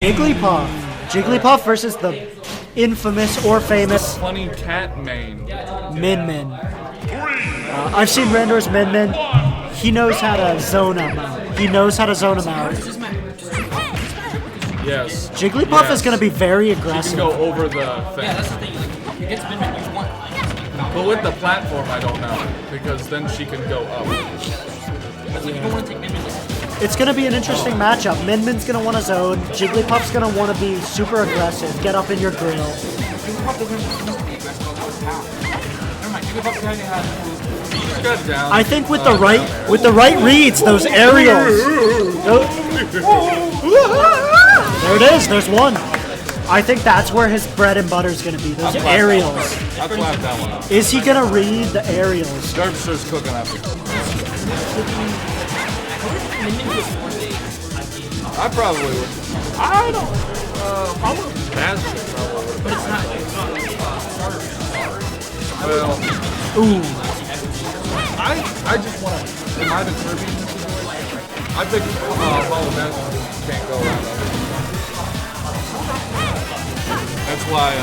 Jigglypuff. Jigglypuff versus the infamous or famous funny cat main. MinMin. I've seen RandoR's MinMin. He knows how to zone him out. He knows how to zone him out. Yes. Jigglypuff is going to be very aggressive. She can go over the thing. Yeah, that's the thing. Like, it gets MinMin each one. But with the platform, I don't know. Because then she can go up. Because like, you don't want to take MinMin this. It's going to be an interesting matchup. MinMin's going to want to zone. Jigglypuff's going to want to be super aggressive. Get up in your grill. Jigglypuff doesn't need to be aggressive all the time. Never mind, Jigglypuff kind of has Got down. I think with the right reads, those aerials. There it is. There's one. I think that's where his bread and butter is going to be. Those aerials. I'll clap that one up. Is he going to read the aerials? Derpster's cooking up here. I probably would. I don't. Probably Bastion probably. But it's not starter. Well, Ooh. I just want to. Am I the Kirby in this situation? I think Hollow Bastion can't go around that. That's why.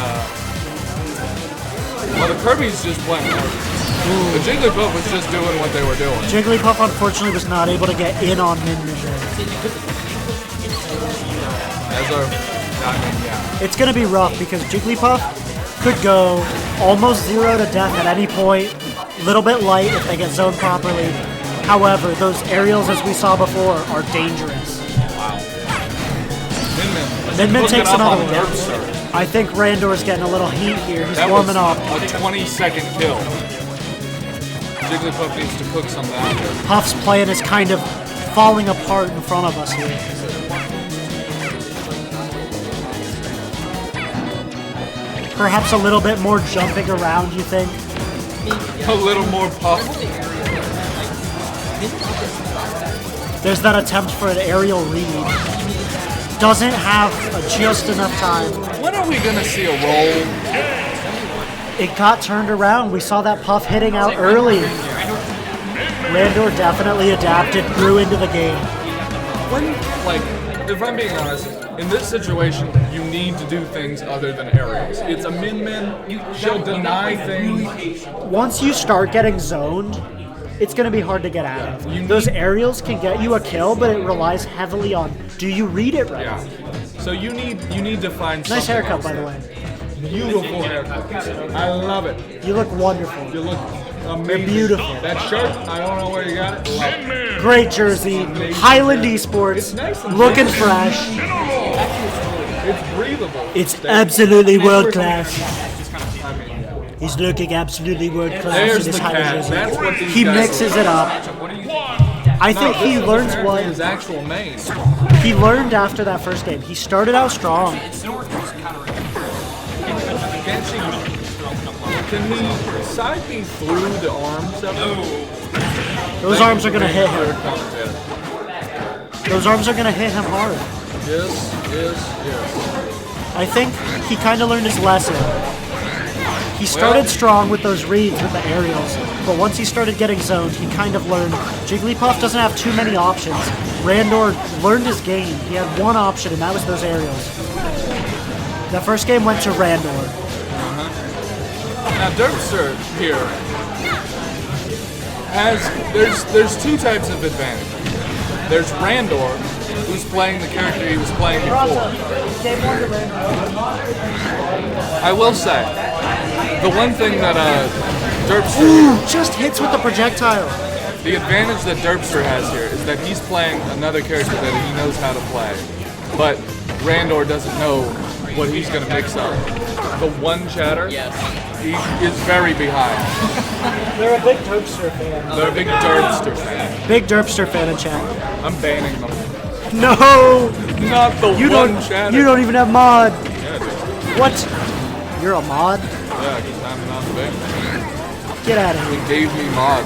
Well, the Kirby's just playing. The Jigglypuff was just doing what they were doing. Jigglypuff unfortunately was not able to get in on MinMin there. As our, I mean, yeah. It's going to be rough because Jigglypuff could go almost 0 to death at any point. Little bit light if they get zoned properly. However, those aerials, as we saw before, are dangerous. Wow. MinMin takes another one. Derpster. I think RandoR's getting a little heat here. He's That warming was up. a 20-second kill. Jigglypuff needs to cook something out here. Puff's plan is kind of falling apart in front of us here. Perhaps a little bit more jumping around, you think? A little more puff. There's that attempt for an aerial read. Doesn't have just enough time. When are we gonna see a roll? It got turned around. We saw that Puff hitting out early. RandoR definitely adapted, grew into the game. When, like, if I'm being honest, in this situation, you need to do things other than aerials. It's a MinMin. She'll deny things. Once you start getting zoned, it's going to be hard to get out of. Those aerials can get you a kill, but it relies heavily on, do you read it right? Yeah. So you need to find Nice something haircut, else. by the way. Beautiful haircut. I love it. You look wonderful. You look amazing. beautiful. That shirt, I don't know where you got it. Love it. Great jersey. Highland Esports. Nice and Looking big. fresh. It's breathable. It's absolutely world class. I mean, yeah. He's looking absolutely world class There's in his the Highland cat. jersey. That's what these He guys mixes it up. I think he learns Apparently what his actual main. he learned after that first game. He started out strong. Can he side me through the arms? Those arms are going to hit him. Yes, Those arms are going to hit him hard. yes. I think he kind of learned his lesson. He started strong with those reads with the aerials, but once he started getting zoned, he kind of learned. Jigglypuff doesn't have too many options. RandoR learned his game. He had one option, and that was those aerials. The first game went to RandoR. Now Derpster here there's two types of advantage. There's RandoR, who's playing the character he was playing before. I will say, the one thing that Derpster Just hits with the projectile. the advantage that Derpster has here is that he's playing another character that he knows how to play. But RandoR doesn't know what he's gonna mix up. The one chatter, he is very behind. They're a big Derpster fan. They're a big Derpster fan. Big Derpster fan in chat. I'm banning them. No! Not the You one don't. chatter. You don't even have mod. Yeah, dude. What? You're a mod? Yeah, because I'm not banned. Get out of He here. gave me mod.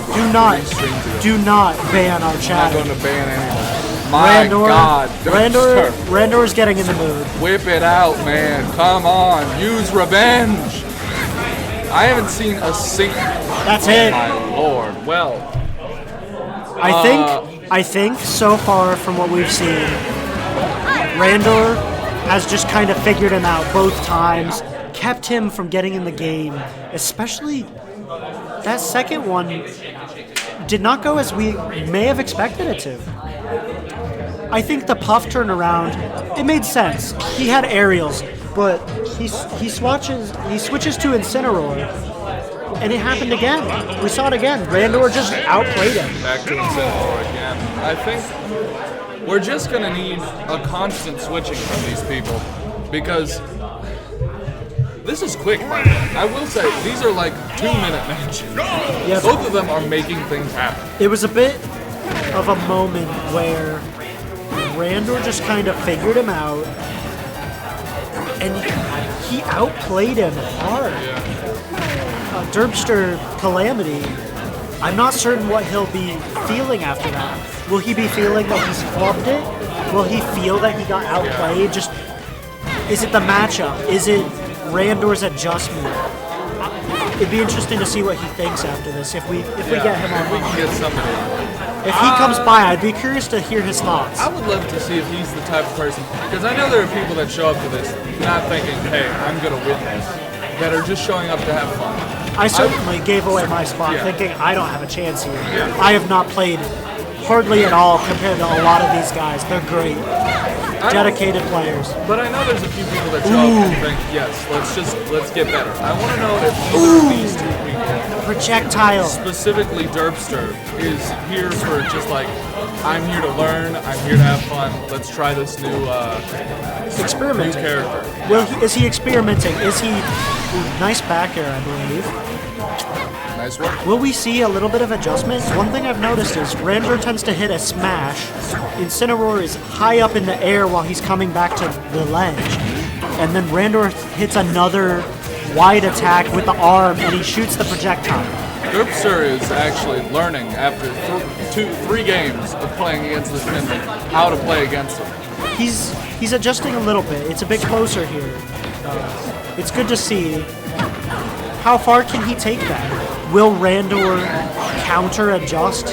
Do not ban our I'm not chat. going to ban anyone. My God, RandoR is getting in the mood. Whip it out, man. Come on, use revenge. I haven't seen a single. That's it. My Lord. Well, I think so far from what we've seen, RandoR has just kind of figured him out both times, kept him from getting in the game, especially that second one did not go as we may have expected it to. I think the Puff turnaround, it made sense. He had aerials, but he switches to Incineroar, and it happened again. We saw it again. RandoR just outplayed him. Back to Incineroar again. I think we're just going to need a constant switching from these people because this is quick, by the way. I will say, these are like 2-minute matches. Yes. Both of them are making things happen. It was a bit of a moment where RandoR just kind of figured him out, and he outplayed him hard. Derpster Calamity, I'm not certain what he'll be feeling after that. Will he be feeling that he's flubbed it? Will he feel that he got outplayed? Just, is it the matchup? Is it RandoR's adjustment? It'd be interesting to see what he thinks after this. If we get him on, we can get somebody. If he comes by, I'd be curious to hear his thoughts. I would love to see if he's the type of person, because I know there are people that show up to this not thinking, hey, I'm going to win this, that are just showing up to have fun. I certainly gave away my spot thinking I don't have a chance here. I have not played hardly at all compared to a lot of these guys. They're great. Dedicated players. But I know there's a few people that show up and think, yes, let's get better. I want to know if either of these two people, Projectile. specifically Derpster, is here for just like, I'm here to learn, I'm here to have fun, let's try this new Experimenting. character. Is he experimenting? Is he... nice Backair, I believe. Nice work. Will we see a little bit of adjustment? One thing I've noticed is RandoR tends to hit a smash. Incineroar is high up in the air while he's coming back to the ledge. And then RandoR hits another wide attack with the arm, and he shoots the projectile. Derpster is actually learning after 3 games of playing against this MinMin how to play against him. He's adjusting a little bit. It's a bit closer here. It's good to see. How far can he take that? Will RandoR counter adjust?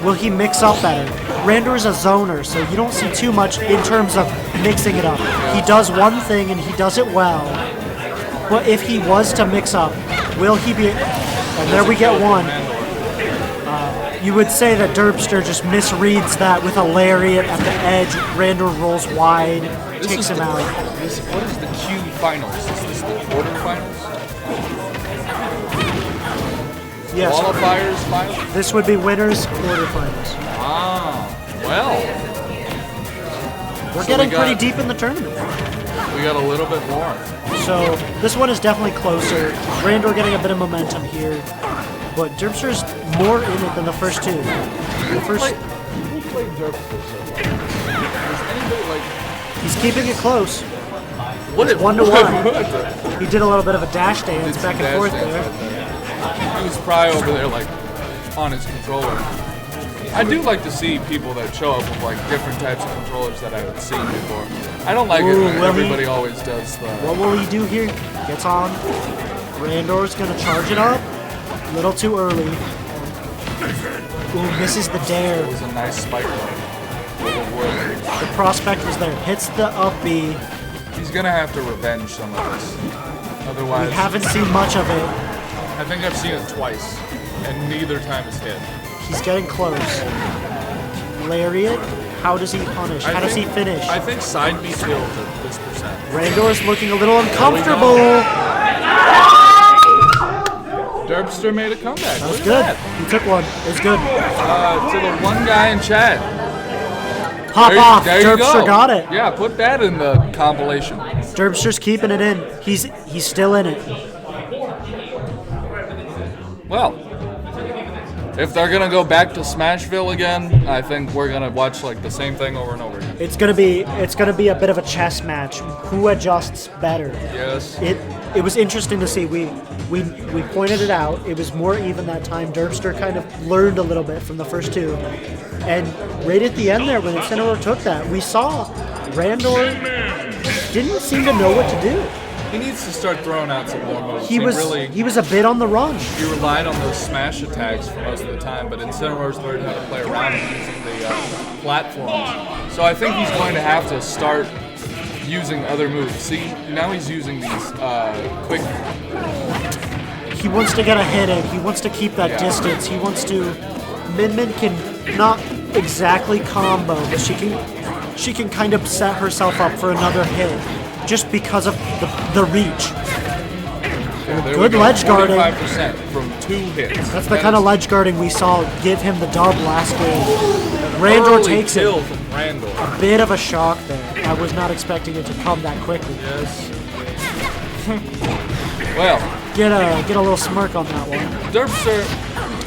Will he mix up better? RandoR is a zoner, so you don't see too much in terms of mixing it up. He does one thing and he does it well. But if he was to mix up, will he be... And there we get one. You would say that Derpster just misreads that with a lariat at the edge. RandoR rolls wide, takes him out. What is the Q finals? Is this the quarterfinals? Yes. Qualifiers finals? This would be winners, quarterfinals. Ah, well. We're getting pretty deep in the tournament. We got a little bit more. So this one is definitely closer. RandoR getting a bit of momentum here. But Derpster's more in it than the first two. The first... Who played Derpster so far? Does anybody like... He's keeping it close. What It's 1-1. He did a little bit of a dash dance back and forth there. He was probably over there like on his controller. I do like to see people that show up with like different types of controllers that I haven't seen before. I don't like it when everybody always does the... What will he do here? Gets on. RandoR's gonna charge it up. A little too early. Ooh, misses the dare. It was a nice spike one. The prospect was there. Hits the up B. He's gonna have to revenge some of this. Otherwise... We haven't seen much of it. I think I've seen it twice, and neither time is hit. He's getting close. Lariat. How does he punish? How does he finish? I think side B kills at this percent. RandoR's looking a little uncomfortable. Derpster made a comeback. That was good. He took one. It was good. To the one guy in chat. Pop off. There you Derpster go. got it. Yeah, put that in the compilation. Derpster's keeping it in. He's still in it. Well, if they're gonna go back to Smashville again, I think we're gonna watch like the same thing over and over again. It's gonna be a bit of a chess match. Who adjusts better? Yes. It was interesting to see. We pointed it out. It was more even that time. Derpster kind of learned a little bit from the first two, and right at the end there, when Incineroar took that, we saw RandoR didn't seem to know what to do. He needs to start throwing out some more moves. He was a bit on the run. He relied on those smash attacks for most of the time, but Incineroar's learned how to play around using the platforms. So I think he's going to have to start using other moves. See, now he's using these quick. He wants to get a hit in. He wants to keep that distance. He wants to. MinMin can not exactly combo, but she can kind of set herself up for another hit just because of the reach. Good ledge guarding. 45% from 2 hits. That's the kind of ledge guarding we saw give him the dub last game. RandoR takes it. From RandoR. A bit of a shock there. I was not expecting it to come that quickly. Yes. Well, Get a little smirk on that one. Derpster,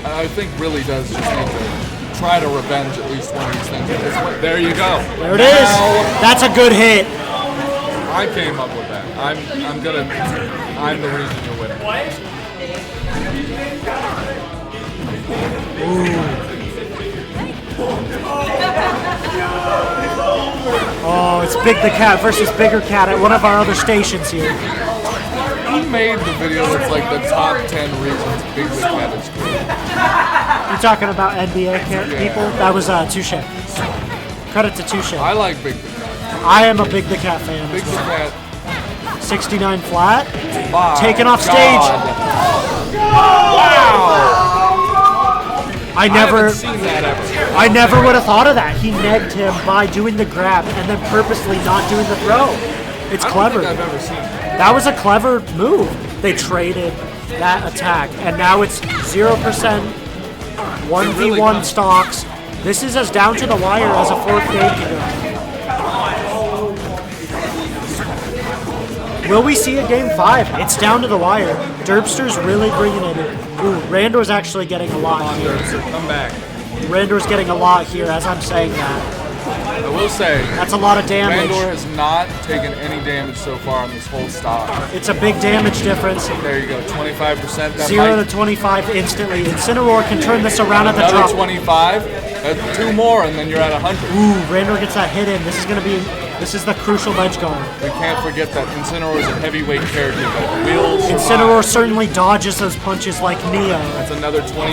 I think, really does just need to try to revenge at least one of these things. There you go. There it is. That's a good hit. I came up with that. I'm the reason you're winning. Oh, it's Big the Cat versus Bigger Cat at one of our other stations here. He made the video that's like the top 10 reasons Big the Cat is cool. You're talking about NBA people? That was Touche. Credit to Touche. I like Big the Cat. I am a Big the Cat fan. Big the Cat. 69 flat. My Taken off stage. Wow! I haven't seen that ever. I never would have thought of that. He negged him by doing the grab and then purposely not doing the throw. It's clever. I don't think I've ever seen that. That was a clever move. They traded that attack, and now it's 0% 1v1 stocks. This is as down to the wire as a 4th game can go. Will we see a game 5? It's down to the wire. Derpster's really bringing it in. Ooh, RandoR's actually getting a lot here. Derpster, come back. RandoR's getting a lot here as I'm saying that. I will say, That's a lot of damage. RandoR has not taken any damage so far on this whole stock. It's a big damage difference. There you go, 25%. That 0 might, to 25 instantly. Incineroar can turn this around at the another drop. 25, 2 more, and then you're at 100. Ooh, RandoR gets that hit in. This is the crucial ledge guard. We can't forget that Incineroar is a heavyweight character that will survive. Incineroar certainly dodges those punches like Neo. That's another 22%.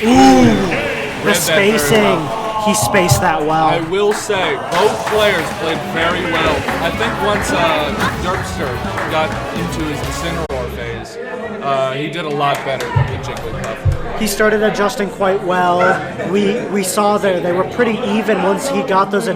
Ooh, the Read that very spacing. well. He spaced that well. I will say, both players played very well. I think once Derpster got into his Incineroar phase, he did a lot better than Jigglypuff. He started adjusting quite well. We saw there they were pretty even once he got those adjustments.